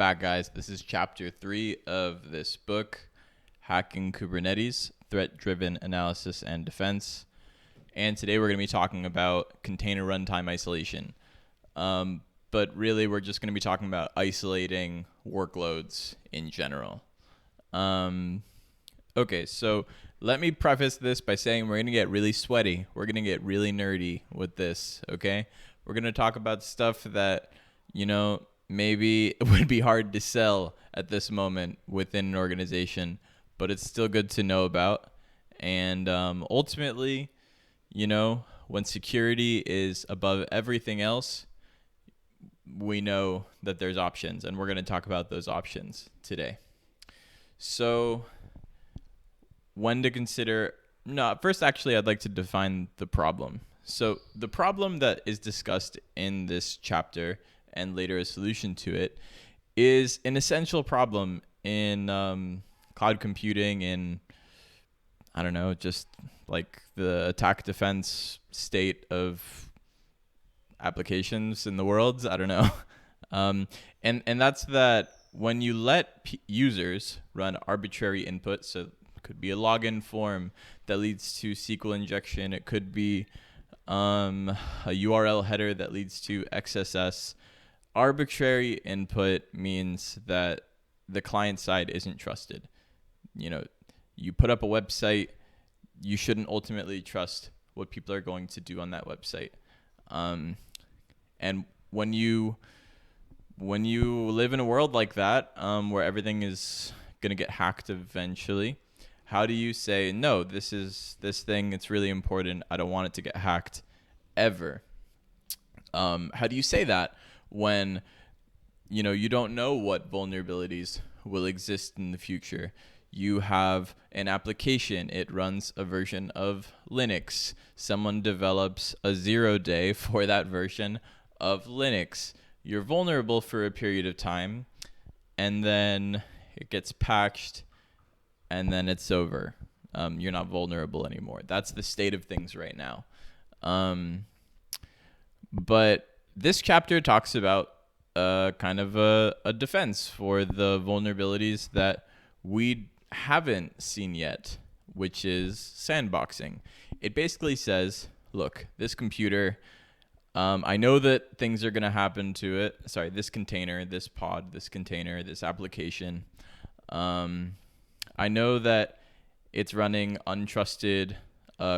back, guys. This is chapter 3 of this book, Hacking Kubernetes, Threat-Driven Analysis and Defense. And today we're going to be talking about container runtime isolation. But really, we're just going to be talking about isolating workloads in general. Okay, so let me preface this by saying we're going to get really sweaty. We're going to get really nerdy with this, okay? We're going to talk about stuff that, maybe it would be hard to sell at this moment within an organization, but it's still good to know about. And ultimately, when security is above everything else, we know that there's options, and we're going to talk about those options today. So when to consider, first actually I'd like to define the problem. So the problem that is discussed in this chapter and later a solution to it is an essential problem in cloud computing and just like the attack defense state of applications in the world. I don't know. And that's that when you let users run arbitrary input, so it could be a login form that leads to SQL injection. It could be a URL header that leads to XSS. Arbitrary input means that the client side isn't trusted. You put up a website, you shouldn't ultimately trust what people are going to do on that website. And when you live in a world like that, where everything is going to get hacked eventually, how do you say, no, this thing, it's really important, I don't want it to get hacked ever? How do you say that when, you don't know what vulnerabilities will exist in the future? You have an application, it runs a version of Linux. Someone develops a 0-day for that version of Linux. You're vulnerable for a period of time, and then it gets patched, and then it's over. You're not vulnerable anymore. That's the state of things right now. But this chapter talks about kind of a defense for the vulnerabilities that we haven't seen yet, which is sandboxing. It basically says, look, this computer, I know that things are going to happen to it. Sorry, this container, this pod, this container, this application. I know that it's running untrusted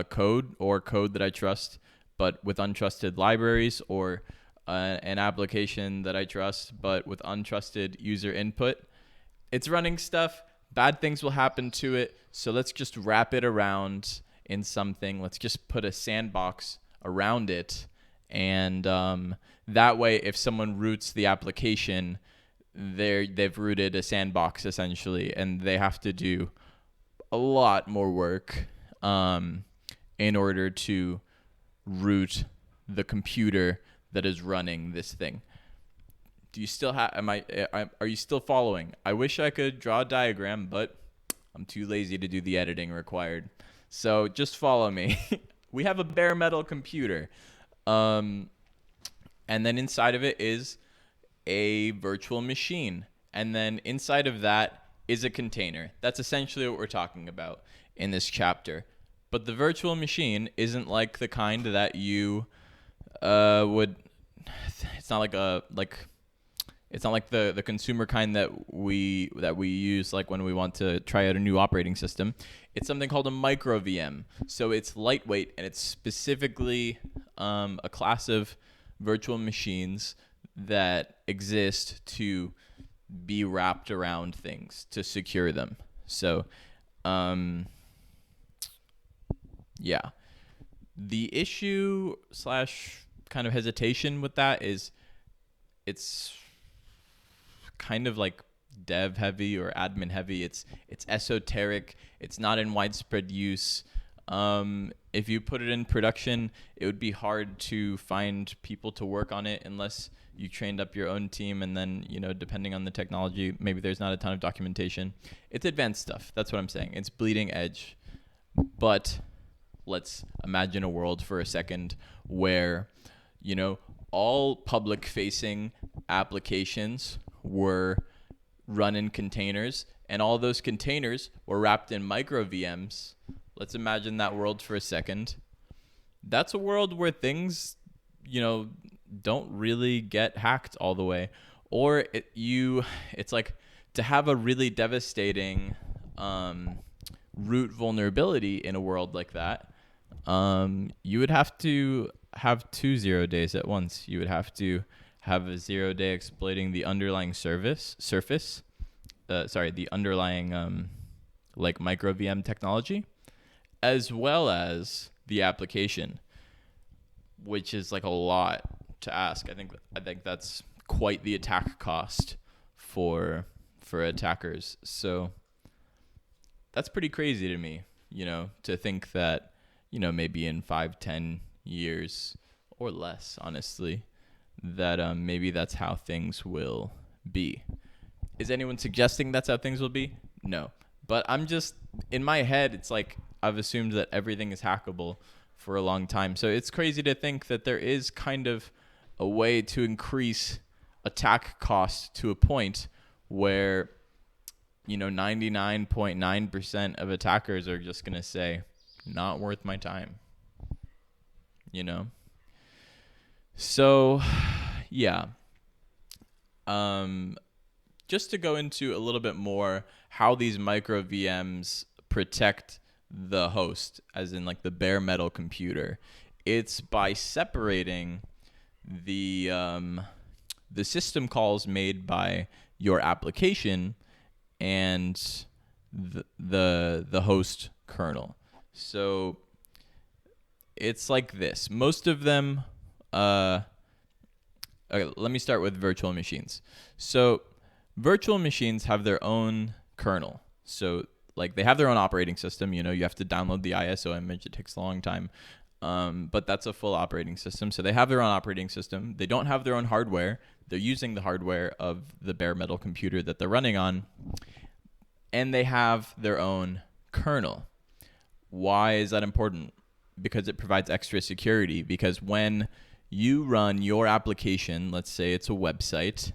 code or code that I trust, but with untrusted libraries, or an application that I trust, but with untrusted user input. It's running stuff. Bad things will happen to it. So let's just wrap it around in something. Let's just put a sandbox around it. And that way, if someone roots the application, they've rooted a sandbox essentially, and they have to do a lot more work in order to root the computer that is running this thing. Do you still have? Are you still following? I wish I could draw a diagram, but I'm too lazy to do the editing required. So just follow me. We have a bare metal computer, and then inside of it is a virtual machine, and then inside of that is a container. That's essentially what we're talking about in this chapter. But the virtual machine isn't like the kind that you would. It's not like it's not like the consumer kind that we use like when we want to try out a new operating system. It's something called a micro VM. So it's lightweight, and it's specifically a class of virtual machines that exist to be wrapped around things to secure them. So the issue / kind of hesitation with that is it's kind of like dev heavy or admin heavy. It's esoteric. It's not in widespread use. If you put it in production, it would be hard to find people to work on it unless you trained up your own team, and then, depending on the technology, maybe there's not a ton of documentation. It's advanced stuff. That's what I'm saying. It's bleeding edge. But let's imagine a world for a second where, all public-facing applications were run in containers, and all those containers were wrapped in micro VMs. Let's imagine that world for a second. That's a world where things, don't really get hacked all the way. Or it's like to have a really devastating root vulnerability in a world like that. You would have to have 2 0 days at once. You would have to have a 0 day exploiting the underlying the underlying like micro VM technology, as well as the application, which is like a lot to ask. I think that's quite the attack cost for attackers. So that's pretty crazy to me, to think that, maybe in 5-10 years or less, honestly, that maybe that's how things will be. Is anyone suggesting that's how things will be? No. But I'm just, in my head, it's like I've assumed that everything is hackable for a long time. So it's crazy to think that there is kind of a way to increase attack cost to a point where, 99.9% of attackers are just going to say, not worth my time. So, yeah. Just to go into a little bit more how these micro VMs protect the host, as in like the bare metal computer. It's by separating the system calls made by your application and the host kernel. So it's like this. Most of them. Okay, let me start with virtual machines. So virtual machines have their own kernel. So like they have their own operating system. You have to download the ISO image. It takes a long time. But that's a full operating system. So they have their own operating system. They don't have their own hardware. They're using the hardware of the bare metal computer that they're running on. And they have their own kernel. Why is that important? Because it provides extra security. Because when you run your application, let's say it's a website,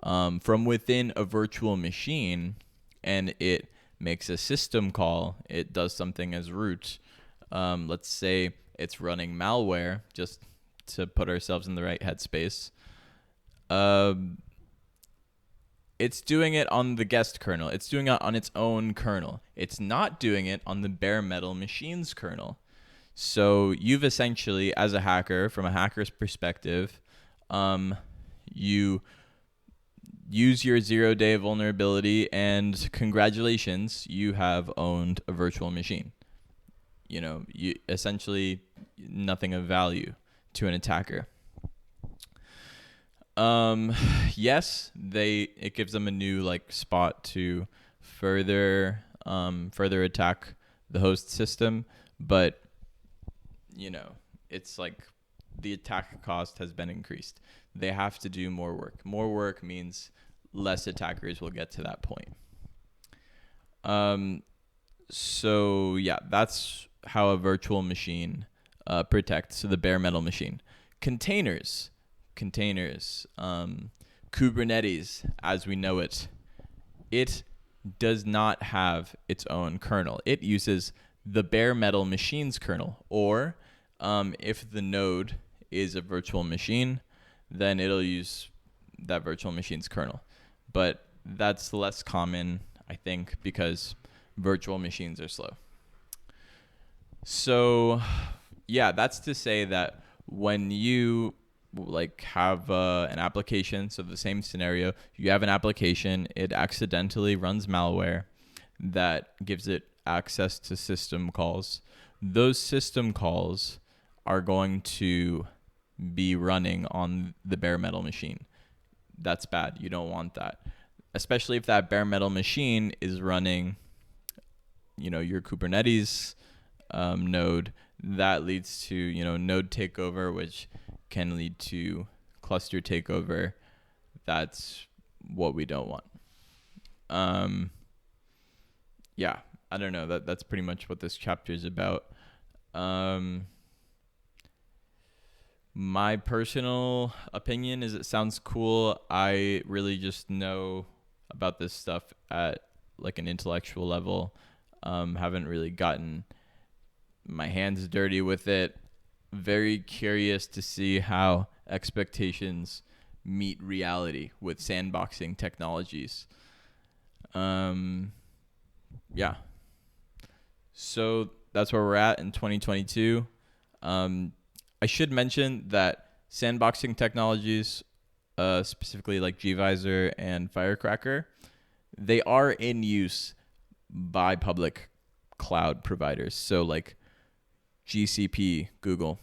from within a virtual machine, and it makes a system call, it does something as root. Let's say it's running malware, just to put ourselves in the right headspace. It's doing it on the guest kernel. It's doing it on its own kernel. It's not doing it on the bare metal machine's kernel. So you've essentially, as a hacker, from a hacker's perspective, you use your 0 day vulnerability, and congratulations, you have owned a virtual machine. You essentially nothing of value to an attacker. Yes, it gives them a new spot to further attack the host system, but it's like the attack cost has been increased. They have to do more work. More work means less attackers will get to that point. So yeah, that's how a virtual machine protects the bare metal machine. Containers, Kubernetes as we know it does not have its own kernel. It uses the bare metal machine's kernel, or if the node is a virtual machine, then it'll use that virtual machine's kernel. But that's less common, I think, because virtual machines are slow. So yeah, that's to say that when you have an application, so the same scenario, you have an application, it accidentally runs malware that gives it access to system calls. Those system calls are going to be running on the bare metal machine. That's bad. You don't want that. Especially if that bare metal machine is running, your Kubernetes node. That leads to, node takeover, which can lead to cluster takeover. That's what we don't want. Yeah, I don't know. That's pretty much what this chapter is about. My personal opinion is it sounds cool. I really just know about this stuff at like an intellectual level. Haven't really gotten my hands dirty with it. Very curious to see how expectations meet reality with sandboxing technologies. Yeah. So that's where we're at in 2022. I should mention that sandboxing technologies, specifically like gvisor and Firecracker, they are in use by public cloud providers. So like GCP, Google,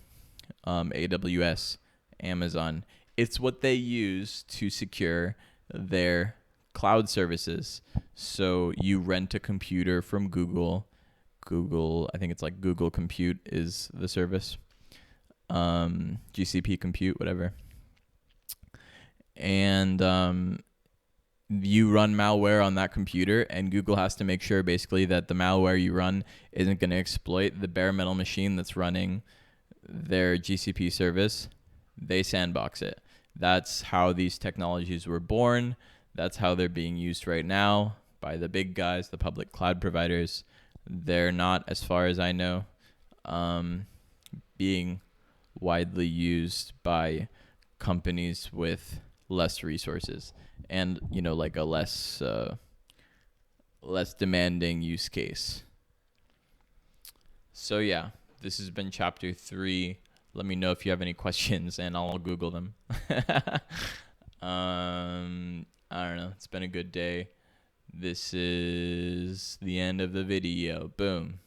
AWS, Amazon. It's what they use to secure their cloud services. So you rent a computer from Google. I think it's like Google Compute is the service. GCP Compute, whatever. And you run malware on that computer, and Google has to make sure basically that the malware you run isn't going to exploit the bare metal machine that's running their GCP service. They sandbox it. That's how these technologies were born. That's how they're being used right now by the big guys, the public cloud providers. They're not, as far as I know, being widely used by companies with less resources and, you know, like a less demanding use case. So yeah, this has been chapter 3. Let me know if you have any questions and I'll Google them. I don't know. It's been a good day. This is the end of the video. Boom.